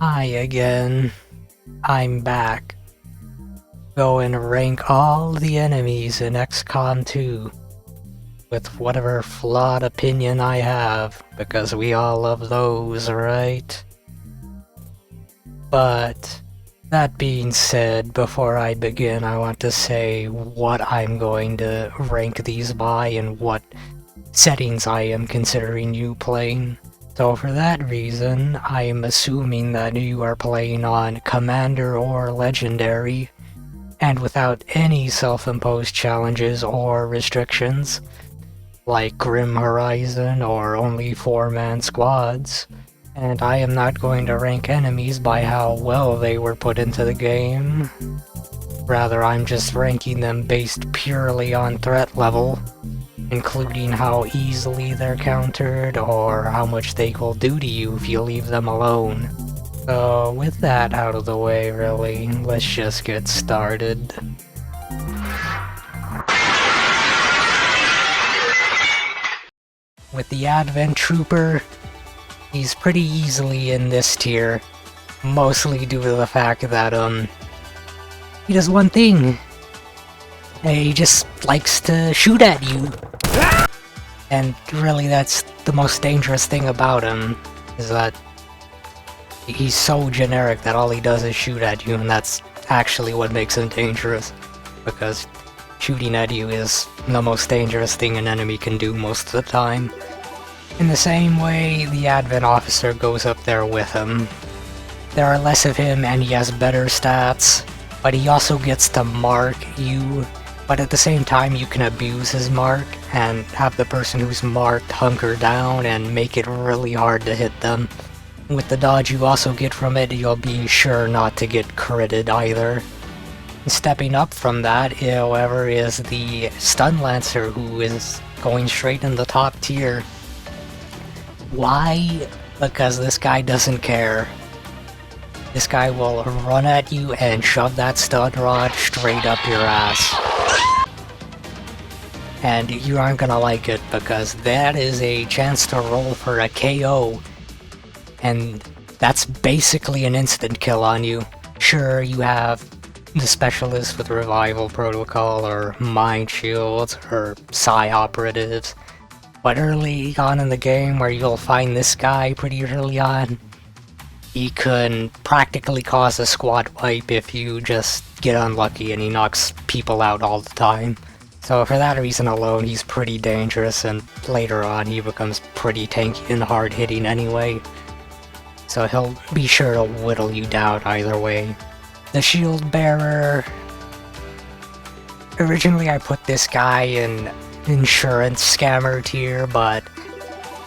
Hi again. I'm back. Go and rank all the enemies in XCOM 2 with whatever flawed opinion I have, because we all love those, right? But that being said, before I begin, I want to say what I'm going to rank these by and what settings I am considering you playing. So for that reason, I am assuming that you are playing on Commander or Legendary, and without any self-imposed challenges or restrictions, like Grim Horizon or only 4-man squads. And I am not going to rank enemies by how well they were put into the game. Rather, I'm just ranking them based purely on threat level, including how easily they're countered or how much they will do to you if you leave them alone. So with that out of the way, really, let's just get started. With the Advent Trooper, he's pretty easily in this tier, mostly due to the fact that, he does one thing. He just likes to shoot at you. And really, that's the most dangerous thing about him, is that he's so generic that all he does is shoot at you, and that's actually what makes him dangerous, because shooting at you is the most dangerous thing an enemy can do most of the time. In the same way, the Advent Officer goes up there with him. There are less of him and he has better stats, but he also gets to mark you, but at the same time you can abuse his mark and have the person who's marked hunker down and make it really hard to hit them. With the dodge you also get from it, you'll be sure not to get critted either. Stepping up from that, however, is the Stun Lancer, who is going straight in the top tier. Why? Because this guy doesn't care. This guy will run at you and shove that stun rod straight up your ass. And you aren't gonna like it, because that is a chance to roll for a KO. And that's basically an instant kill on you. Sure, you have the specialists with Revival Protocol, or Mind Shields, or Psi Operatives. But early on in the game, where you'll find this guy pretty early on, he can practically cause a squad wipe if you just get unlucky and he knocks people out all the time. So for that reason alone, he's pretty dangerous, and later on he becomes pretty tanky and hard-hitting anyway. So he'll be sure to whittle you down either way. The Shield Bearer... Originally I put this guy in Insurance Scammer tier, but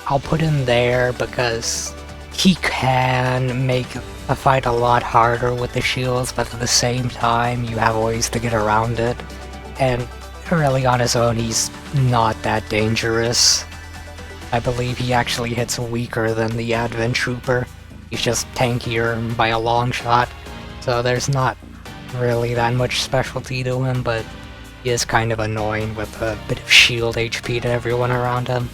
I'll put him there because he can make a fight a lot harder with the shields, but at the same time you have ways to get around it. And really on his own he's not that dangerous. I believe he actually hits weaker than the Advent Trooper. He's just tankier by a long shot, so there's not really that much specialty to him, but he is kind of annoying with a bit of shield HP to everyone around him.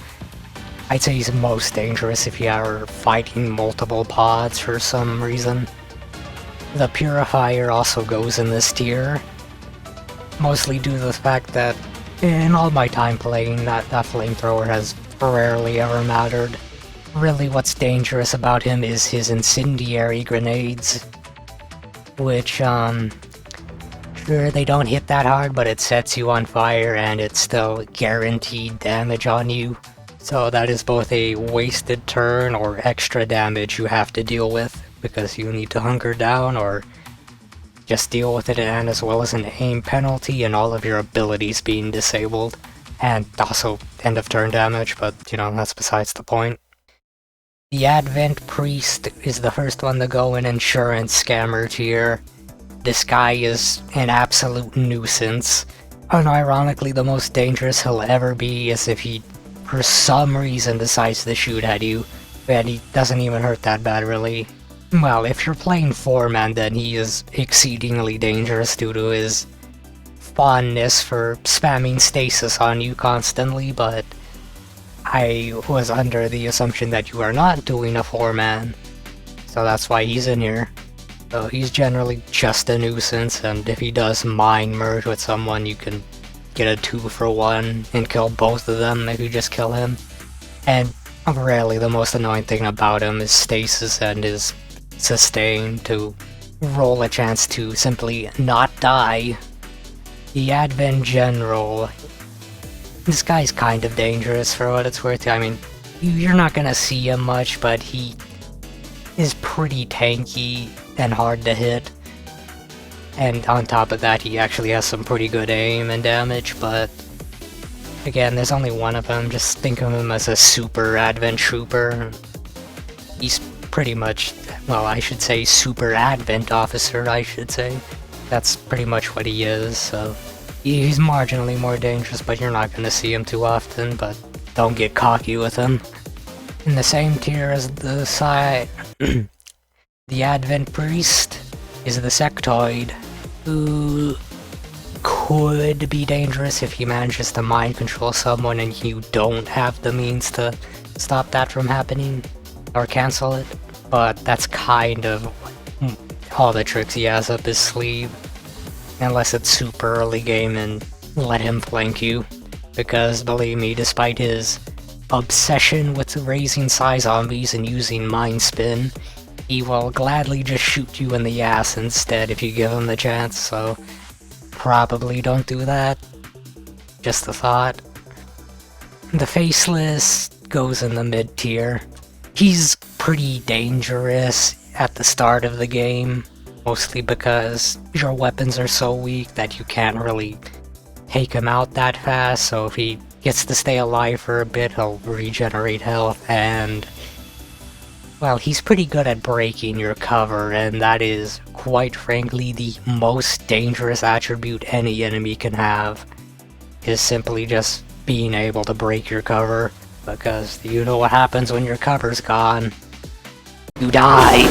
I'd say he's most dangerous if you are fighting multiple pods for some reason. The Purifier also goes in this tier, mostly due to the fact that in all my time playing, that flamethrower has rarely ever mattered. Really what's dangerous about him is his incendiary grenades, which, sure, they don't hit that hard, but it sets you on fire and it's still guaranteed damage on you. So that is both a wasted turn or extra damage you have to deal with, because you need to hunker down or just deal with it, and as well as an aim penalty and all of your abilities being disabled. And also end of turn damage, but you know, that's besides the point. The Advent Priest is the first one to go in Insurance Scammer tier. This guy is an absolute nuisance. Unironically, the most dangerous he'll ever be is if he, for some reason, decides to shoot at you. And he doesn't even hurt that bad, really. Well, if you're playing 4-man, then he is exceedingly dangerous due to his fondness for spamming stasis on you constantly, but I was under the assumption that you are not doing a 4-man. so that's why he's in here. So he's generally just a nuisance, and if he does mind merge with someone, you can get a 2-for-1 and kill both of them if you just kill him. And really, the most annoying thing about him is stasis and his sustain to roll a chance to simply not die. The Advent General, this guy's kind of dangerous for what it's worth. I mean, you're not gonna see him much, but he is pretty tanky and hard to hit. And on top of that, he actually has some pretty good aim and damage, but again, there's only one of them. Just think of him as a super Advent Trooper. He's pretty much, well, I should say super Advent Officer, I should say. That's pretty much what he is, so he's marginally more dangerous, but you're not gonna see him too often, but don't get cocky with him. In the same tier as the side, the Advent Priest is the Sectoid, who could be dangerous if he manages to mind control someone and you don't have the means to stop that from happening or cancel it, but that's kind of all the tricks he has up his sleeve, unless it's super early game and let him flank you, because believe me, despite his obsession with raising psi zombies and using mind spin, he will gladly just shoot you in the ass instead if you give him the chance, so probably don't do that. Just a thought. The Faceless goes in the mid tier. He's pretty dangerous at the start of the game, mostly because your weapons are so weak that you can't really take him out that fast, so if he gets to stay alive for a bit, he'll regenerate health, and well, he's pretty good at breaking your cover, and that is, quite frankly, the most dangerous attribute any enemy can have, is simply just being able to break your cover, because you know what happens when your cover's gone. You die!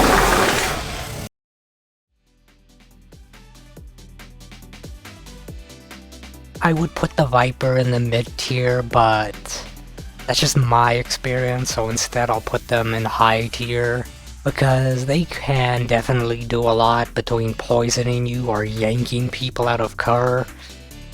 I would put the Viper in the mid tier, but that's just my experience, so instead I'll put them in high tier, because they can definitely do a lot between poisoning you or yanking people out of cover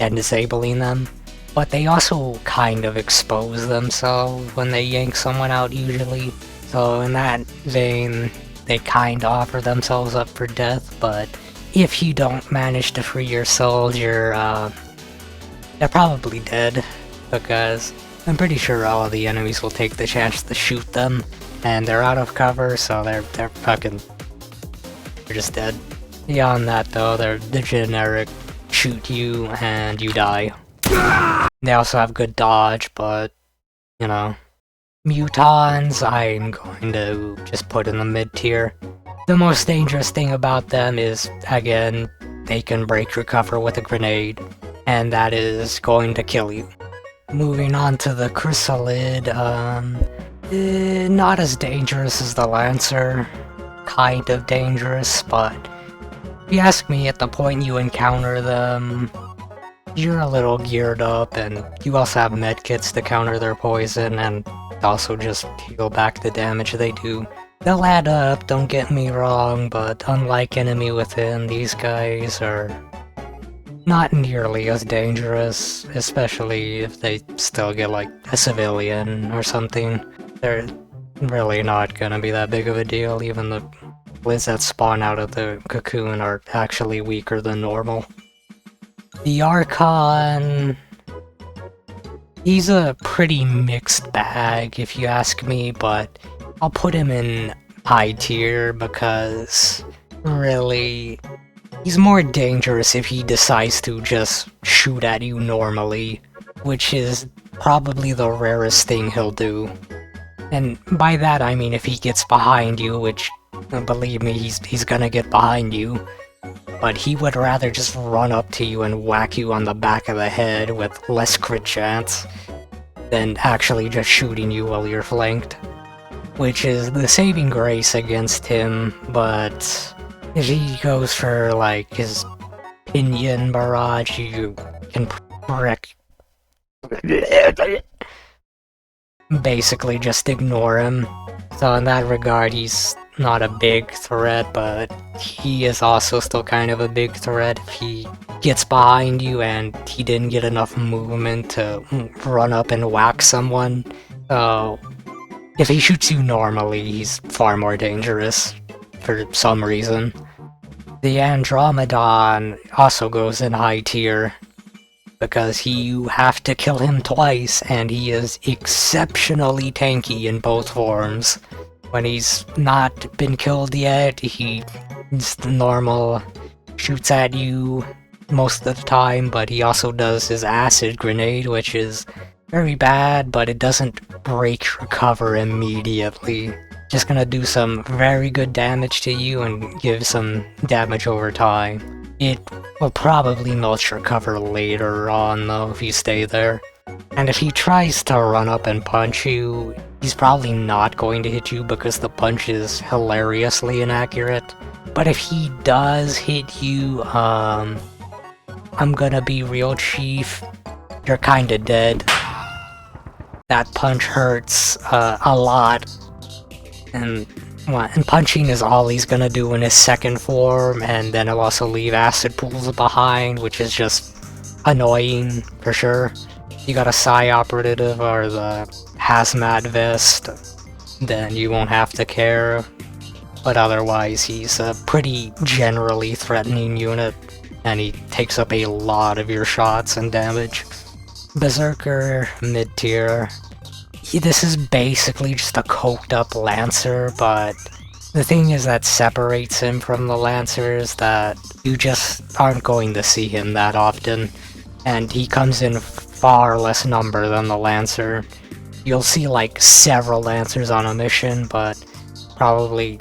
and disabling them, but they also kind of expose themselves when they yank someone out usually, so in that vein, they kind of offer themselves up for death, but if you don't manage to free your souls, they're probably dead, because I'm pretty sure all of the enemies will take the chance to shoot them, and they're out of cover, so they're just dead. Beyond that though, they're the generic shoot you and you die. They also have good dodge, but, you know. Mutons, I'm going to just put in the mid tier. The most dangerous thing about them is, again, they can break your cover with a grenade, and that is going to kill you. Moving on to the Chrysalid, not as dangerous as the Lancer. Kind of dangerous, but if you ask me, at the point you encounter them, you're a little geared up, and you also have medkits to counter their poison, and also just heal back the damage they do. They'll add up, don't get me wrong, but unlike Enemy Within, these guys are not nearly as dangerous, especially if they still get like a civilian or something. They're really not gonna be that big of a deal, even the lids that spawn out of the cocoon are actually weaker than normal. The Archon, he's a pretty mixed bag if you ask me, but I'll put him in high tier because really he's more dangerous if he decides to just shoot at you normally, which is probably the rarest thing he'll do. And by that I mean if he gets behind you, which, believe me, he's gonna get behind you, but he would rather just run up to you and whack you on the back of the head with less crit chance than actually just shooting you while you're flanked. Which is the saving grace against him, but if he goes for, like, his Pinion Barrage, you can basically just ignore him. So in that regard, he's not a big threat, but he is also still kind of a big threat if he gets behind you and he didn't get enough movement to run up and whack someone. So if he shoots you normally, he's far more dangerous for some reason. The Andromedon also goes in high tier because you have to kill him twice, and he is exceptionally tanky in both forms. When he's not been killed yet, he's the normal, shoots at you most of the time, but he also does his acid grenade, which is very bad, but it doesn't break recover immediately. Just gonna do some very good damage to you and give some damage over time. It will probably melt your cover later on though if you stay there. And if he tries to run up and punch you, he's probably not going to hit you because the punch is hilariously inaccurate. But if he does hit you, I'm gonna be real, Chief. You're kinda dead. That punch hurts a lot. And punching is all he's gonna do in his second form, and then he'll also leave acid pools behind, which is just annoying for sure. You got a Psi Operative or the Hazmat Vest, then you won't have to care. But otherwise, he's a pretty generally threatening unit, and he takes up a lot of your shots and damage. Berserker, mid-tier. This is basically just a coked up Lancer, but the thing is that separates him from the Lancers that you just aren't going to see him that often, and he comes in far less number than the Lancer. You'll see like several Lancers on a mission, but probably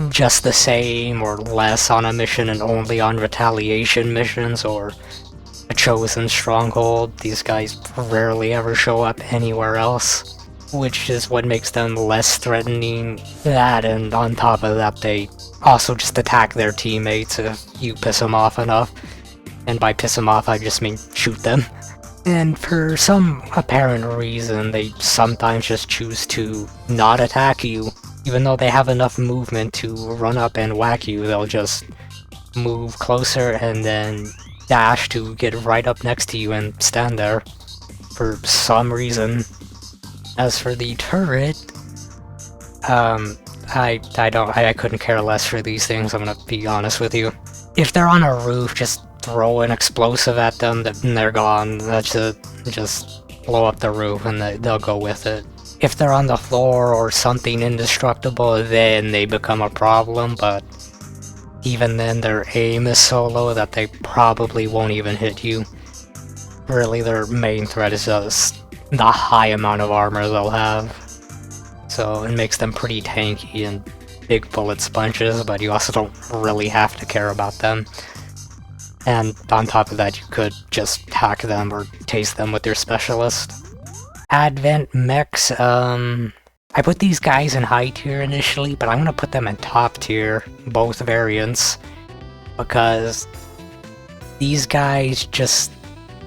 just the same or less on a mission and only on retaliation missions or a chosen stronghold. These guys rarely ever show up anywhere else, which is what makes them less threatening. That, and on top of that, they also just attack their teammates if you piss them off enough. And by piss them off, I just mean shoot them. And for some apparent reason, they sometimes just choose to not attack you. Even though they have enough movement to run up and whack you, they'll just move closer and then dash to get right up next to you and stand there for some reason. As for the turret, I couldn't care less for these things, I'm gonna be honest with you. If they're on a roof, just throw an explosive at them and they're gone. That's it. Just blow up the roof and they'll go with it. If they're on the floor or something indestructible, then they become a problem, but even then their aim is so low that they probably won't even hit you. Really, their main threat is just the high amount of armor they'll have. So it makes them pretty tanky and big bullet sponges, but you also don't really have to care about them. And on top of that, you could just hack them or taste them with your specialist. Advent mechs, I put these guys in high tier initially, but I'm gonna put them in top tier, both variants, because these guys just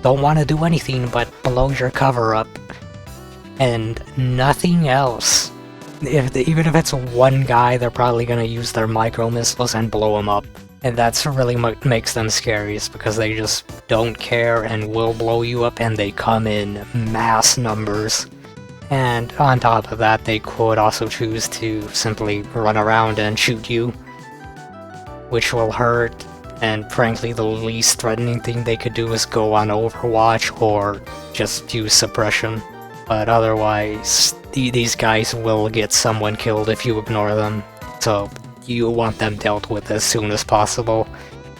don't want to do anything but blow your cover up, and nothing else. Even if it's one guy, they're probably gonna use their micro missiles and blow them up. And that's really what makes them scariest, because they just don't care and will blow you up, and they come in mass numbers. And on top of that, they could also choose to simply run around and shoot you, which will hurt, and frankly the least threatening thing they could do is go on Overwatch or just use suppression. But otherwise, these guys will get someone killed if you ignore them, so you want them dealt with as soon as possible,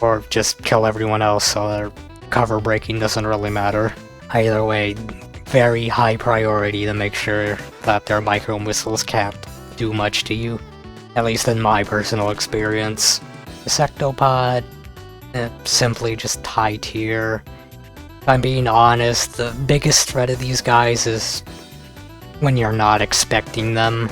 or just kill everyone else so their cover breaking doesn't really matter. Either way, very high priority to make sure that their micro missiles can't do much to you, at least in my personal experience. The Sectopod, simply just high tier. If I'm being honest, the biggest threat of these guys is when you're not expecting them,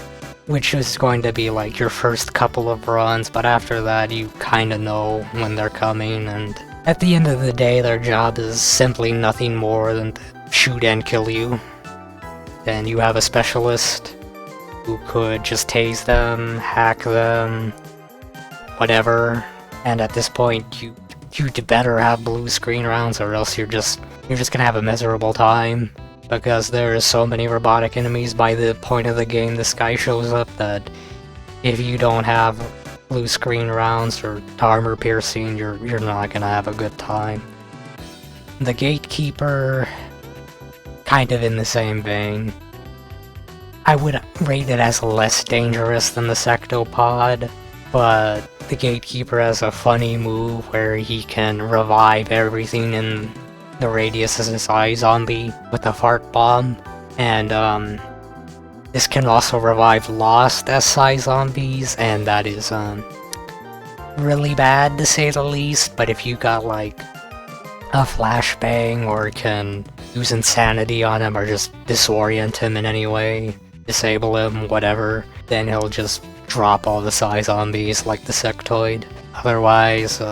which is going to be like your first couple of runs, but after that you kinda know when they're coming, and at the end of the day their job is simply nothing more than to shoot and kill you. Then you have a specialist, who could just tase them, hack them, whatever. And at this point, you'd better have blue screen rounds, or else you're just gonna have a miserable time. Because there are so many robotic enemies by the point of the game this guy shows up that if you don't have blue screen rounds or armor piercing, you're not gonna have a good time. The Gatekeeper, kind of in the same vein. I would rate it as less dangerous than the Sectopod, but the Gatekeeper has a funny move where he can revive everything in the radius of his eye zombie with a fart bomb, and this can also revive lost SI zombies, and that is really bad to say the least. But if you got like a flashbang or can use insanity on him or just disorient him in any way, disable him, whatever, then he'll just drop all the Psy zombies like the Sectoid. Otherwise,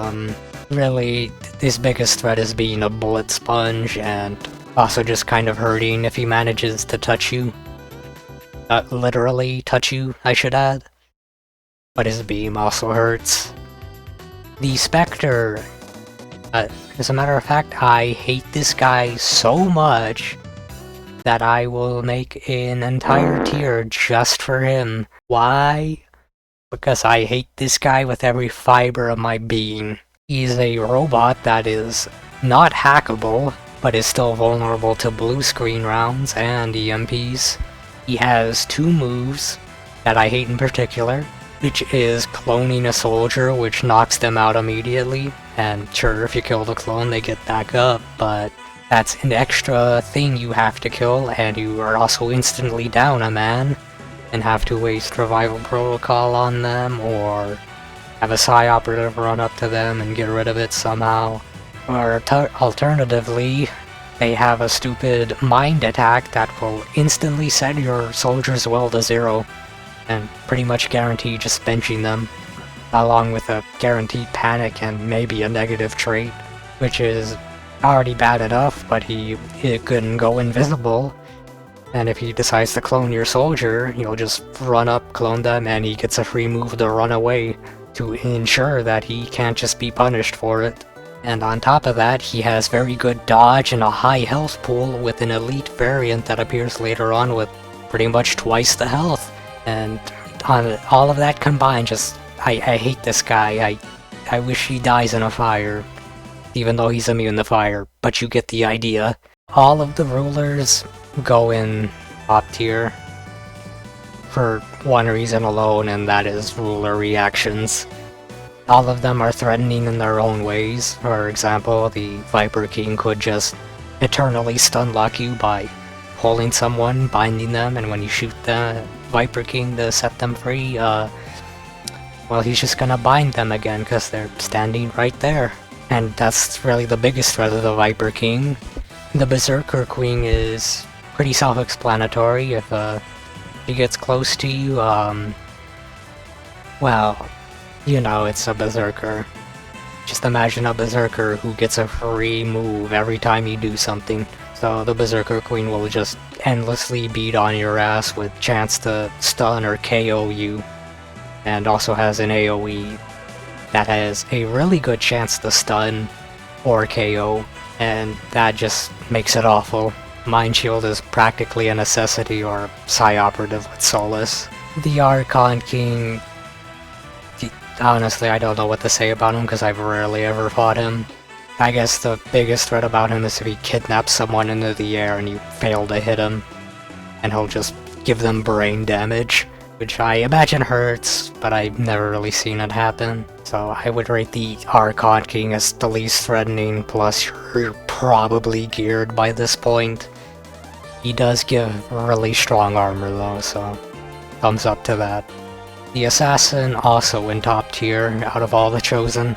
really, his biggest threat is being a bullet sponge, and also just kind of hurting if he manages to touch you. Literally touch you, I should add. But his beam also hurts. The Spectre, as a matter of fact, I hate this guy so much that I will make an entire tier just for him. Why? Because I hate this guy with every fiber of my being. He's a robot that is not hackable, but is still vulnerable to blue screen rounds and EMPs. He has two moves that I hate in particular, which is cloning a soldier, which knocks them out immediately, and sure, if you kill the clone they get back up, but that's an extra thing you have to kill, and you are also instantly down a man, and have to waste revival protocol on them, or have a Psy operative run up to them and get rid of it somehow. Or alternatively, they have a stupid mind attack that will instantly set your soldier's will to 0, and pretty much guarantee just benching them, along with a guaranteed panic and maybe a negative trait, which is already bad enough, but he couldn't go invisible, and if he decides to clone your soldier, you'll just run up, clone them, and he gets a free move to run away, to ensure that he can't just be punished for it. And on top of that, he has very good dodge and a high health pool with an elite variant that appears later on with pretty much twice the health. And on all of that combined, just I hate this guy. I wish he dies in a fire, even though he's immune to fire, but you get the idea. All of the rulers go in top tier for one reason alone, and that is ruler reactions. All of them are threatening in their own ways. For example, the Viper King could just eternally stun lock you by holding someone, binding them, and when you shoot the Viper King to set them free, well, he's just gonna bind them again because they're standing right there. And that's really the biggest threat of the Viper King. The Berserker Queen is pretty self-explanatory. If she gets close to you, well, you know, it's a Berserker. Just imagine a Berserker who gets a free move every time you do something. So the Berserker Queen will just endlessly beat on your ass with chance to stun or KO you. And also has an AoE that has a really good chance to stun or KO, and that just makes it awful. Mind Shield is practically a necessity, or Psy Operative with Solus. The Archon King, honestly, I don't know what to say about him because I've rarely ever fought him. I guess the biggest threat about him is if he kidnaps someone into the air and you fail to hit him, and he'll just give them brain damage, which I imagine hurts, but I've never really seen it happen. So I would rate the Archon King as the least threatening, plus you're probably geared by this point. He does give really strong armor though, so thumbs up to that. The Assassin also in top tier out of all the chosen,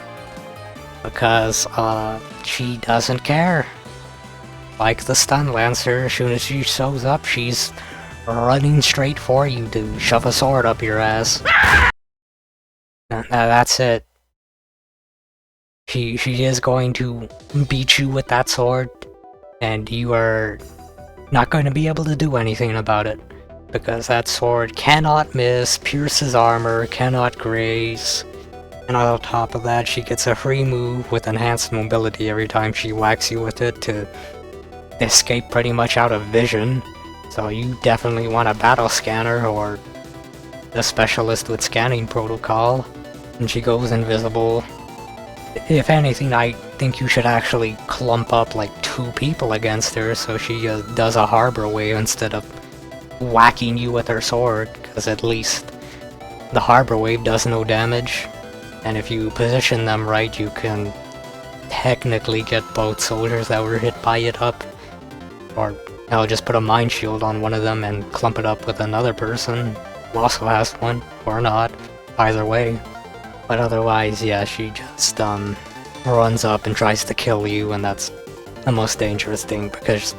because she doesn't care. Like the Stun Lancer, as soon as she shows up, she's running straight for you to shove a sword up your ass. That's it. She is going to beat you with that sword, and you are not going to be able to do anything about it. because that sword cannot miss, pierces armor, cannot graze, and on top of that she gets a free move with enhanced mobility every time she whacks you with it to escape pretty much out of vision. So you definitely want a battle scanner or a specialist with scanning protocol, and she goes invisible. If anything, I think you should actually clump up like 2 people against her so she does a harbor wave instead of whacking you with her sword, because at least the harbor wave does no damage, and if you position them right you can technically get both soldiers that were hit by it up, or I'll just put a mine shield on one of them and clump it up with another person who also has one, or not, either way. But otherwise, yeah, she just runs up and tries to kill you, and that's the most dangerous thing, because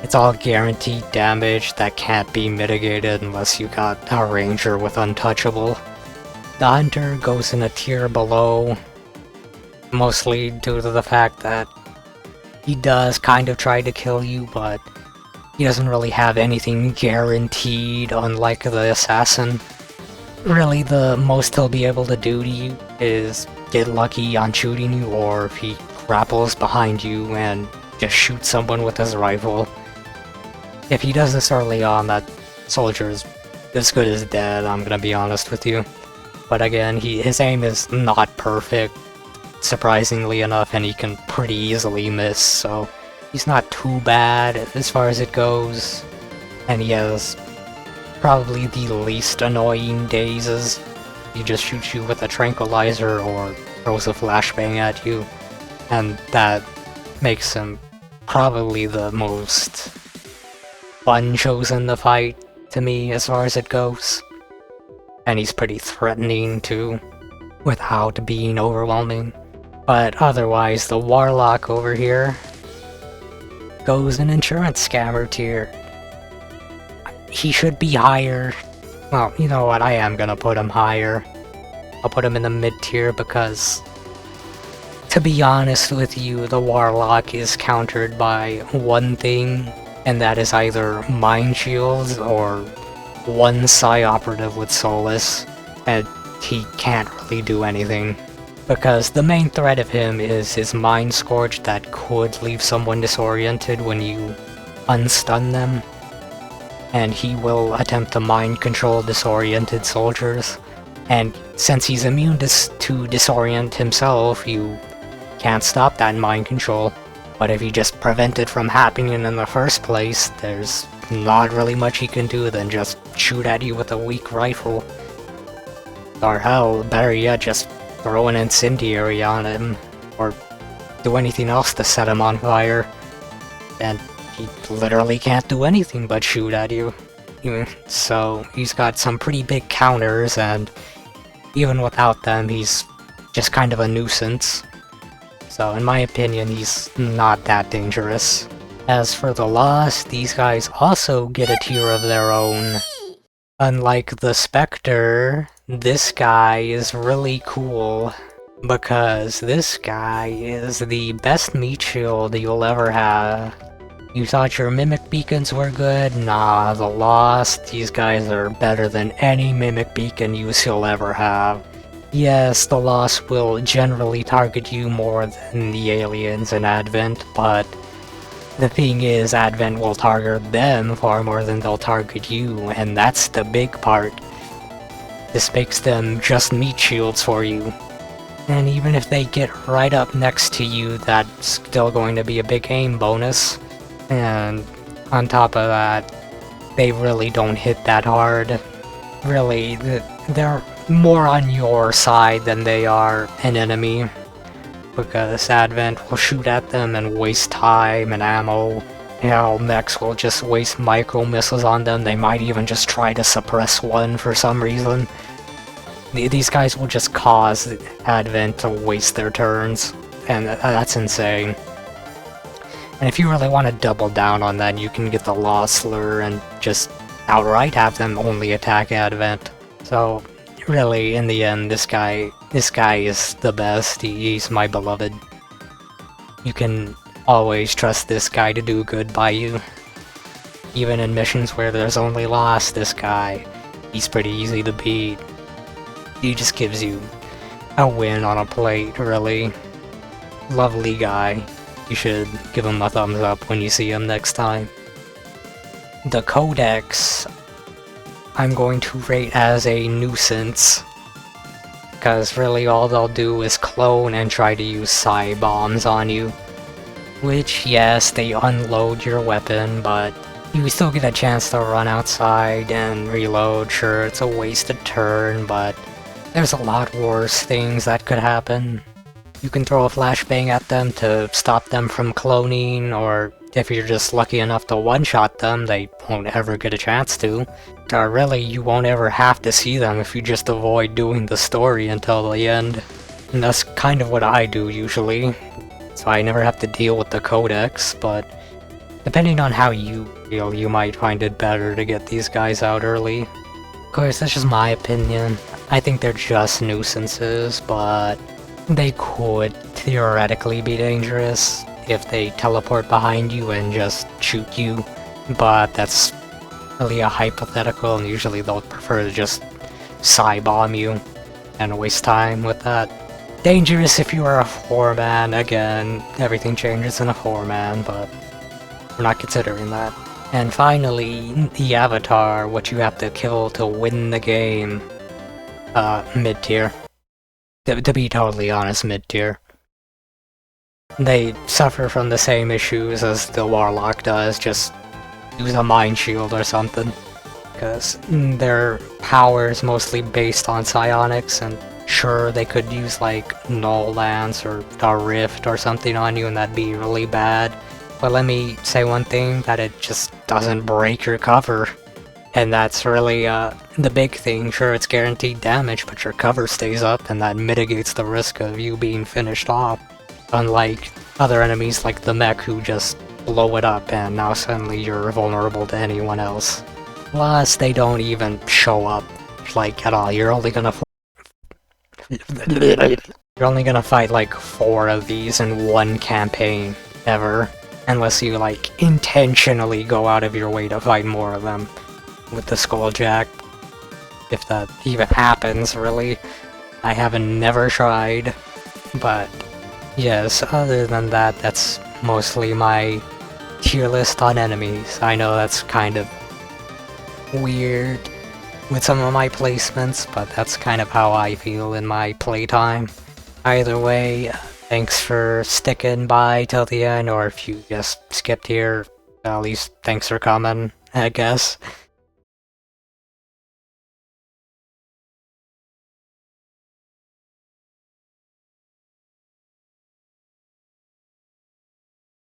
it's all guaranteed damage that can't be mitigated unless you got a ranger with untouchable. The hunter goes in a tier below, mostly due to the fact that he does kind of try to kill you, but he doesn't really have anything guaranteed, unlike the assassin. Really, the most he'll be able to do to you is get lucky on shooting you, or if he grapples behind you and just shoots someone with his rifle. If he does this early on, that soldier is as good as dead, I'm gonna be honest with you. But again, his aim is not perfect, surprisingly enough, and he can pretty easily miss, so he's not too bad as far as it goes. And he has probably the least annoying dazes. He just shoots you with a tranquilizer or throws a flashbang at you, and that makes him probably the most fun chosen to fight to me as far as it goes. And he's pretty threatening too, without being overwhelming. But otherwise, the Warlock over here goes in insurance scammer tier. He should be higher. Well, you know what, I am gonna put him higher. I'll put him in the mid tier because, to be honest with you, the Warlock is countered by one thing, and that is either Mind Shields or one Psi Operative with Solus, and he can't really do anything. Because the main threat of him is his Mind Scourge that could leave someone disoriented when you unstun them. And he will attempt to mind control disoriented soldiers. And since he's immune to disorient himself, you can't stop that mind control. But if you just prevent it from happening in the first place, there's not really much he can do than just shoot at you with a weak rifle. Or hell, better yet, just throw an incendiary on him, or do anything else to set him on fire. And he literally can't do anything but shoot at you. So he's got some pretty big counters, and even without them, he's just kind of a nuisance. So in my opinion, he's not that dangerous. As for the Lost, these guys also get a tier of their own. Unlike the Spectre, this guy is really cool, because this guy is the best meat shield you'll ever have. You thought your Mimic Beacons were good? Nah, the Lost, these guys are better than any Mimic Beacon use you'll ever have. Yes, the Lost will generally target you more than the aliens in Advent, but the thing is, Advent will target them far more than they'll target you, and that's the big part. This makes them just meat shields for you. And even if they get right up next to you, that's still going to be a big aim bonus. And on top of that, they really don't hit that hard. Really, they're more on your side than they are an enemy, because Advent will shoot at them and waste time and ammo. Hell, mechs will just waste micro missiles on them. They might even just try to suppress one for some reason. These guys will just cause Advent to waste their turns, and that's insane. And if you really want to double down on that, you can get the Law Slur and just outright have them only attack Advent. So really, in the end, this guy is the best. He's my beloved. You can always trust this guy to do good by you. Even in missions where there's only loss, this guy, he's pretty easy to beat. He just gives you a win on a plate, really. Lovely guy. You should give him a thumbs up when you see him next time. The Codex, I'm going to rate as a nuisance. Because really all they'll do is clone and try to use psi bombs on you. Which, yes, they unload your weapon, but you still get a chance to run outside and reload. Sure, it's a wasted turn, but there's a lot worse things that could happen. You can throw a flashbang at them to stop them from cloning, or if you're just lucky enough to one-shot them, they won't ever get a chance to. Really, you won't ever have to see them if you just avoid doing the story until the end. And that's kind of what I do usually. So I never have to deal with the Codex, but depending on how you feel, you might find it better to get these guys out early. Of course, that's just my opinion. I think they're just nuisances, but they could theoretically be dangerous if they teleport behind you and just shoot you, but that's really a hypothetical, and usually they'll prefer to just psi-bomb you and waste time with that. Dangerous if you are a 4-man, again, everything changes in a 4-man, but we're not considering that. And finally, the Avatar, what you have to kill to win the game. Mid-tier. To be totally honest, mid-tier. They suffer from the same issues as the Warlock does, just use a Mind Shield or something. Because their power is mostly based on psionics, and sure, they could use like Null Lance or a Rift or something on you and that'd be really bad. But let me say one thing, that it just doesn't break your cover. And that's really the big thing. Sure, it's guaranteed damage, but your cover stays up and that mitigates the risk of you being finished off. Unlike other enemies like the mech who just blow it up and now suddenly you're vulnerable to anyone else. Plus, they don't even show up, like, at all. You're only gonna fight like 4 of these in one campaign, ever. Unless you, like, intentionally go out of your way to fight more of them with the Skulljack. If that even happens, really. I haven't never tried, but yes, other than that, that's mostly my tier list on enemies. I know that's kind of weird with some of my placements, but that's kind of how I feel in my playtime. Either way, thanks for sticking by till the end, or if you just skipped here, at least thanks for coming, I guess.